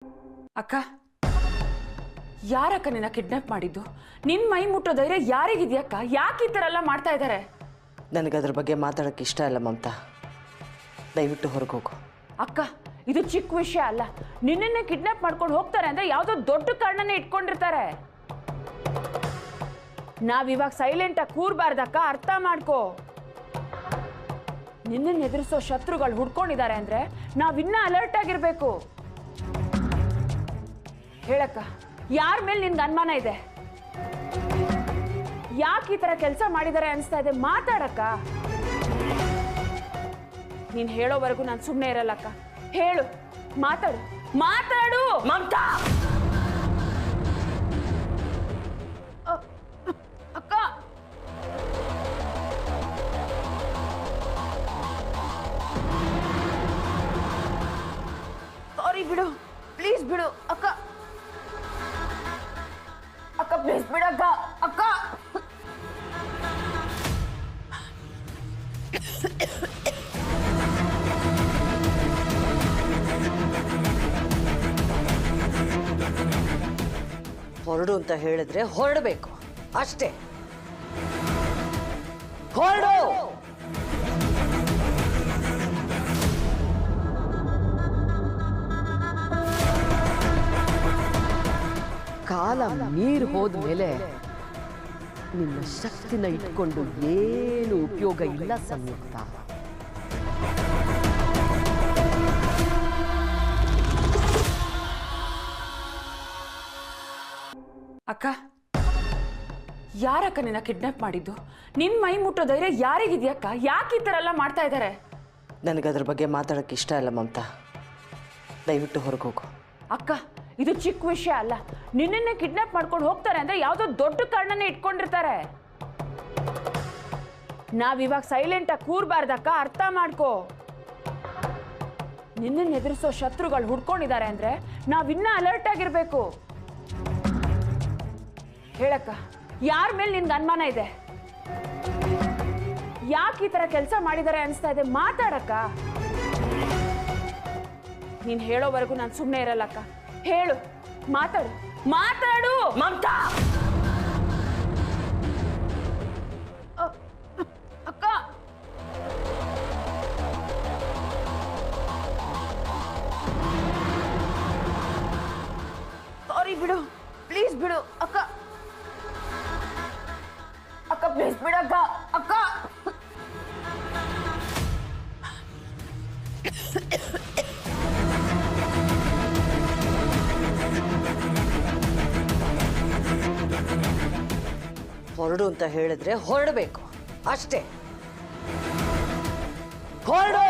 ಅಕ್ಕ, ಯಾರಕ್ಕ ನಿನ್ನ ಕಿಡ್ನಾಪ್ ಮಾಡಿದ್ದು? ನಿನ್ ಮೈ ಮುಟ್ಟೋ ಧೈರ್ಯ ಯಾರಿಗಿದ್ಯಕ್ಕ? ಯಾಕೆ ಈ ಥರ ಎಲ್ಲ ಮಾಡ್ತಾ ಇದ್ದಾರೆ? ನನಗದ್ರ ಬಗ್ಗೆ ಮಾತಾಡೋಕ್ಕೆ ಇಷ್ಟ ಇಲ್ಲ ಮಮತಾ. ದಯವಿಟ್ಟು ಹೊರಗೆ ಹೋಗು. ಅಕ್ಕ, ಇದು ಚಿಕ್ಕ ವಿಷಯ ಅಲ್ಲ. ನಿನ್ನನ್ನೇ ಕಿಡ್ನಾಪ್ ಮಾಡ್ಕೊಂಡು ಹೋಗ್ತಾರೆ ಅಂದ್ರೆ ಯಾವುದೋ ದೊಡ್ಡ ಕಾರಣನೇ ಇಟ್ಕೊಂಡಿರ್ತಾರೆ. ನಾವಿವಾಗ ಸೈಲೆಂಟಾಗಿ ಕೂರ್ಬಾರ್ದಕ್ಕ, ಅರ್ಥ ಮಾಡ್ಕೋ. ನಿನ್ನನ್ನು ಎದುರಿಸೋ ಶತ್ರುಗಳು ಹುಡ್ಕೊಂಡಿದ್ದಾರೆ ಅಂದ್ರೆ ನಾವಿನ್ನ ಅಲರ್ಟ್ ಆಗಿರ್ಬೇಕು. ಹೇಳಕ್ಕ, ಯಾರ ಮೇಲೆ ನಿನ್ಗೆ ಅನುಮಾನ ಇದೆ? ಯಾಕೆ ಈ ತರ ಕೆಲಸ ಮಾಡಿದ್ದಾರೆ ಅನಿಸ್ತಾ ಇದೆ? ಮಾತಾಡಕ್ಕ. ನೀನ್ ಹೇಳೋವರೆಗೂ ನಾನು ಸುಮ್ಮನೆ ಇರಲ್ಲಕ್ಕ. ಹೇಳು, ಮಾತಾಡು, ಮಾತಾಡು ಮಮತಾ. ಅಕ್ಕ, ಸಾರಿ ಬಿಡು, ಪ್ಲೀಸ್ ಬಿಡು ಅಕ್ಕ. ಅಕ್ಕ ಪ್ಲೀಸ್ ಬಿಡಕ್ಕ. ಅಕ್ಕ, ಹೊರಡು ಅಂತ ಹೇಳಿದ್ರೆ ಹೊರಡಬೇಕು ಅಷ್ಟೇ. ಹೊರಡು. ಕಾಲ ಮೀರಿ ಹೋದ್ಮೇಲೆ ನಿನ್ನ ಶಕ್ತಿನ ಇಟ್ಕೊಂಡು ಏನು ಉಪಯೋಗ ಇಲ್ಲ ಸಂಯುಕ್ತ. ಅಕ್ಕ, ಯಾರಕ್ಕ ನಿನ್ನ ಕಿಡ್ನಾಪ್ ಮಾಡಿದ್ದು? ನಿನ್ ಮೈ ಮುಟ್ಟೋ ಧೈರ್ಯ ಯಾರಿಗಿದ್ಯಕ್ಕ? ಯಾಕೆ ಈ ಥರ ಎಲ್ಲ ಮಾಡ್ತಾ ಇದ್ದಾರೆ? ನನಗದ್ರ ಬಗ್ಗೆ ಮಾತಾಡೋಕ್ಕೆ ಇಷ್ಟ ಇಲ್ಲ ಮಮತಾ. ದಯವಿಟ್ಟು ಹೊರಗೆ ಹೋಗು. ಅಕ್ಕ, ಇದು ಚಿಕ್ಕ ವಿಷಯ ಅಲ್ಲ. ನಿನ್ನನ್ನೇ ಕಿಡ್ನಾಪ್ ಮಾಡ್ಕೊಂಡು ಹೋಗ್ತಾರೆ ಅಂದ್ರೆ ಯಾವುದೋ ದೊಡ್ಡ ಕಾರಣನೇ ಇಟ್ಕೊಂಡಿರ್ತಾರೆ. ನಾವಿವಾಗ ಸೈಲೆಂಟಾಗಿ ಕೂರ್ಬಾರ್ದಕ್ಕ, ಅರ್ಥ ಮಾಡ್ಕೋ. ನಿನ್ನನ್ನು ಎದುರಿಸೋ ಶತ್ರುಗಳು ಹುಡ್ಕೊಂಡಿದ್ದಾರೆ ಅಂದ್ರೆ ನಾವಿನ್ನ ಅಲರ್ಟ್ ಆಗಿರ್ಬೇಕು. ಹೇಳಕ್ಕ, ಯಾರ ಮೇಲೆ ನಿನ್ಗೆ ಅನುಮಾನ ಇದೆ? ಯಾಕೆ ಈ ತರ ಕೆಲಸ ಮಾಡಿದ್ದಾರೆ ಅನಿಸ್ತಾ ಇದೆ? ಮಾತಾಡಕ್ಕ. ನೀನ್ ಹೇಳೋವರೆಗೂ ನಾನು ಸುಮ್ಮನೆ ಇರಲ್ಲಕ್ಕ. ಹೇಳು, ಮಾತಾಡು, ಮಾತಾಡು ಮಮತಾ. ಅಕ್ಕ, ಸಾರಿ ಬಿಡು, ಪ್ಲೀಸ್ ಬಿಡು ಅಕ್ಕ. ಅಕ್ಕ ಪ್ಲೀಸ್ ಬಿಡಕ್ಕ. ಅಕ್ಕ, ಹೊರಡು ಅಂತ ಹೇಳಿದ್ರೆ ಹೊರಡಬೇಕು ಅಷ್ಟೇ. ಹೊರಡು.